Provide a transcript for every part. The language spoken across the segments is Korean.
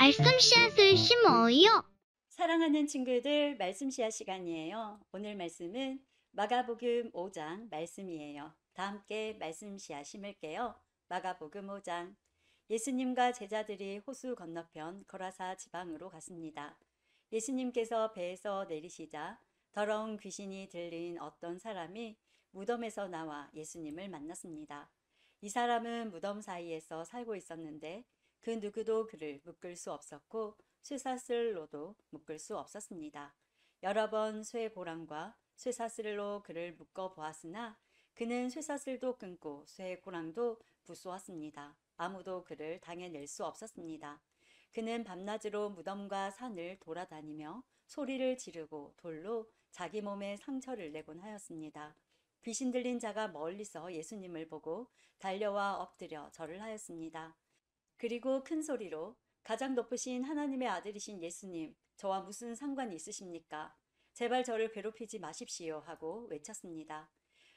말씀 씨앗을 심어요. 사랑하는 친구들, 말씀 시간 시간이에요. 오늘 말씀은 마가복음 5장 말씀이에요. 다 함께 말씀 씨앗 심을게요. 마가복음 5장. 예수님과 제자들이 호수 건너편 거라사 지방으로 갔습니다. 예수님께서 배에서 내리시자 더러운 귀신이 들린 어떤 사람이 무덤에서 나와 예수님을 만났습니다. 이 사람은 무덤 사이에서 살고 있었는데 그 누구도 그를 묶을 수 없었고 쇠사슬로도 묶을 수 없었습니다. 여러 번 쇠고랑과 쇠사슬로 그를 묶어 보았으나 그는 쇠사슬도 끊고 쇠고랑도 부수었습니다. 아무도 그를 당해낼 수 없었습니다. 그는 밤낮으로 무덤과 산을 돌아다니며 소리를 지르고 돌로 자기 몸에 상처를 내곤 하였습니다. 귀신 들린 자가 멀리서 예수님을 보고 달려와 엎드려 절을 하였습니다. 그리고 큰 소리로 가장 높으신 하나님의 아들이신 예수님, 저와 무슨 상관이 있으십니까? 제발 저를 괴롭히지 마십시오 하고 외쳤습니다.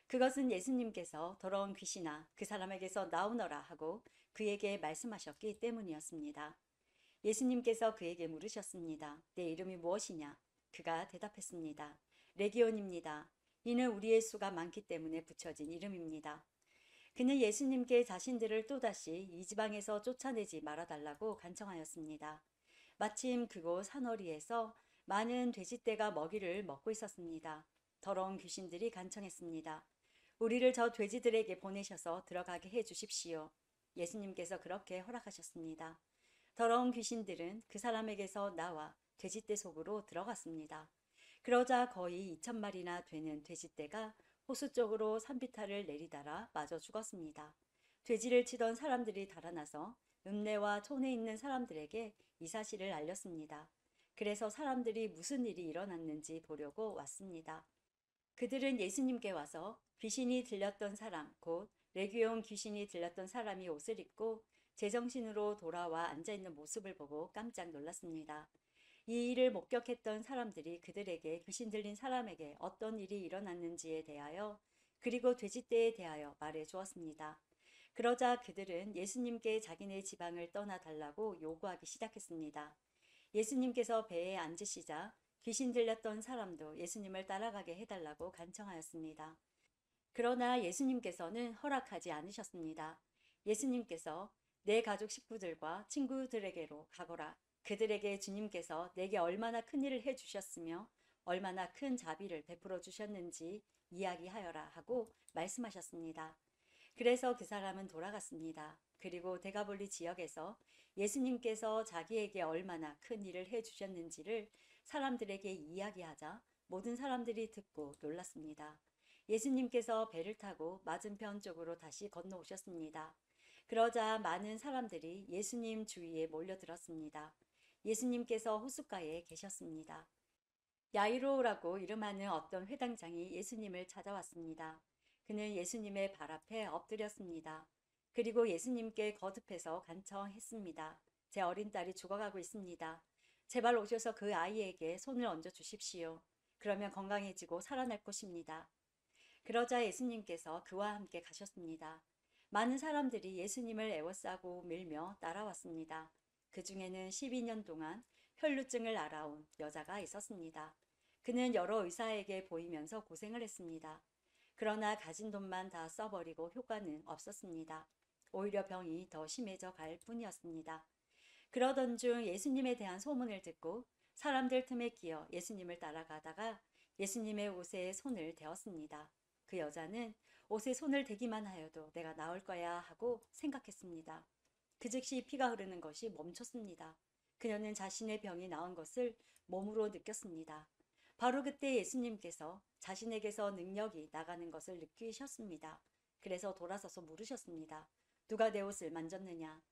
그것은 예수님께서 더러운 귀신아 그 사람에게서 나오너라 하고 그에게 말씀하셨기 때문이었습니다. 예수님께서 그에게 물으셨습니다. 내 이름이 무엇이냐? 그가 대답했습니다. 레기온입니다. 이는 우리의 수가 많기 때문에 붙여진 이름입니다. 그는 예수님께 자신들을 또다시 이 지방에서 쫓아내지 말아달라고 간청하였습니다. 마침 그곳 산허리에서 많은 돼지떼가 먹이를 먹고 있었습니다. 더러운 귀신들이 간청했습니다. 우리를 저 돼지들에게 보내셔서 들어가게 해 주십시오. 예수님께서 그렇게 허락하셨습니다. 더러운 귀신들은 그 사람에게서 나와 돼지떼 속으로 들어갔습니다. 그러자 거의 2,000마리나 되는 돼지떼가 호수 쪽으로 산비탈을 내리달아 맞아 죽었습니다. 돼지를 치던 사람들이 달아나서 읍내와 촌에 있는 사람들에게 이 사실을 알렸습니다. 그래서 사람들이 무슨 일이 일어났는지 보려고 왔습니다. 그들은 예수님께 와서 귀신이 들렸던 사람, 곧 레기온 귀신이 들렸던 사람이 옷을 입고 제정신으로 돌아와 앉아있는 모습을 보고 깜짝 놀랐습니다. 이 일을 목격했던 사람들이 그들에게 귀신 들린 사람에게 어떤 일이 일어났는지에 대하여 그리고 돼지떼에 대하여 말해 주었습니다. 그러자 그들은 예수님께 자기네 지방을 떠나 달라고 요구하기 시작했습니다. 예수님께서 배에 앉으시자 귀신 들렸던 사람도 예수님을 따라가게 해달라고 간청하였습니다. 그러나 예수님께서는 허락하지 않으셨습니다. 예수님께서 내 가족 식구들과 친구들에게로 가거라. 그들에게 주님께서 내게 얼마나 큰 일을 해주셨으며 얼마나 큰 자비를 베풀어 주셨는지 이야기하여라 하고 말씀하셨습니다. 그래서 그 사람은 돌아갔습니다. 그리고 데가볼리 지역에서 예수님께서 자기에게 얼마나 큰 일을 해주셨는지를 사람들에게 이야기하자 모든 사람들이 듣고 놀랐습니다. 예수님께서 배를 타고 맞은편 쪽으로 다시 건너오셨습니다. 그러자 많은 사람들이 예수님 주위에 몰려들었습니다. 예수님께서 호숫가에 계셨습니다. 야이로라고 이름하는 어떤 회당장이 예수님을 찾아왔습니다. 그는 예수님의 발 앞에 엎드렸습니다. 그리고 예수님께 거듭해서 간청했습니다. 제 어린 딸이 죽어가고 있습니다. 제발 오셔서 그 아이에게 손을 얹어 주십시오. 그러면 건강해지고 살아날 것입니다. 그러자 예수님께서 그와 함께 가셨습니다. 많은 사람들이 예수님을 애워싸고 밀며 따라왔습니다. 그 중에는 12년 동안 혈루증을 앓아온 여자가 있었습니다. 그는 여러 의사에게 보이면서 고생을 했습니다. 그러나 가진 돈만 다 써버리고 효과는 없었습니다. 오히려 병이 더 심해져 갈 뿐이었습니다. 그러던 중 예수님에 대한 소문을 듣고 사람들 틈에 끼어 예수님을 따라가다가 예수님의 옷에 손을 대었습니다. 그 여자는 옷에 손을 대기만 하여도 내가 나을 거야 하고 생각했습니다. 그 즉시 피가 흐르는 것이 멈췄습니다. 그녀는 자신의 병이 나은 것을 몸으로 느꼈습니다. 바로 그때 예수님께서 자신에게서 능력이 나가는 것을 느끼셨습니다. 그래서 돌아서서 물으셨습니다. 누가 내 옷을 만졌느냐?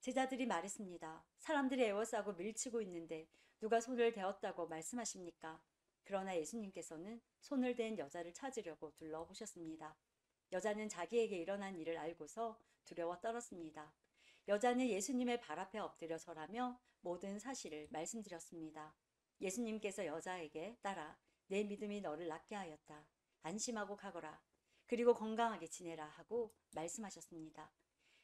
제자들이 말했습니다. 사람들이 에워싸고 밀치고 있는데 누가 손을 대었다고 말씀하십니까? 그러나 예수님께서는 손을 댄 여자를 찾으려고 둘러보셨습니다. 여자는 자기에게 일어난 일을 알고서 두려워 떨었습니다. 여자는 예수님의 발 앞에 엎드려 절하며 모든 사실을 말씀드렸습니다. 예수님께서 여자에게 따라 내 믿음이 너를 낫게 하였다. 안심하고 가거라. 그리고 건강하게 지내라 하고 말씀하셨습니다.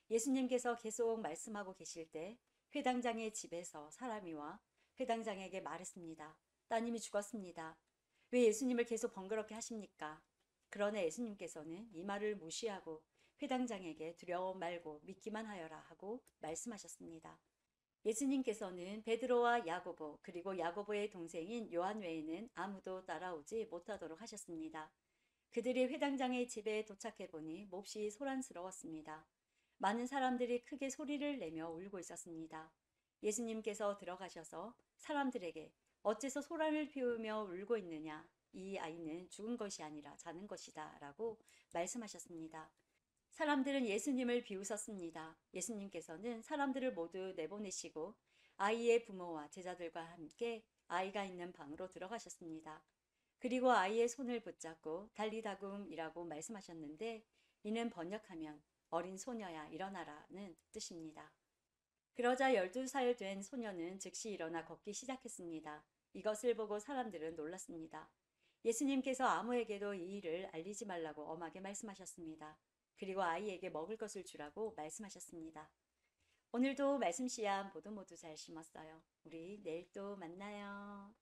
예수님께서 계속 말씀하고 계실 때 회당장의 집에서 사람이 와 회당장에게 말했습니다. 따님이 죽었습니다. 왜 예수님을 계속 번거롭게 하십니까? 그러나 예수님께서는 이 말을 무시하고 회당장에게 두려워 말고 믿기만 하여라 하고 말씀하셨습니다. 예수님께서는 베드로와 야고보 그리고 야고보의 동생인 요한 외에는 아무도 따라오지 못하도록 하셨습니다. 그들이 회당장의 집에 도착해 보니 몹시 소란스러웠습니다. 많은 사람들이 크게 소리를 내며 울고 있었습니다. 예수님께서 들어가셔서 사람들에게 어째서 소란을 피우며 울고 있느냐? 이 아이는 죽은 것이 아니라 자는 것이다 라고 말씀하셨습니다. 사람들은 예수님을 비웃었습니다. 예수님께서는 사람들을 모두 내보내시고 아이의 부모와 제자들과 함께 아이가 있는 방으로 들어가셨습니다. 그리고 아이의 손을 붙잡고 달리다굼이라고 말씀하셨는데 이는 번역하면 어린 소녀야 일어나라는 뜻입니다. 그러자 12살 된 소녀는 즉시 일어나 걷기 시작했습니다. 이것을 보고 사람들은 놀랐습니다. 예수님께서 아무에게도 이 일을 알리지 말라고 엄하게 말씀하셨습니다. 그리고 아이에게 먹을 것을 주라고 말씀하셨습니다. 오늘도 말씀 씨앗 모두 잘 심었어요. 우리 내일 또 만나요.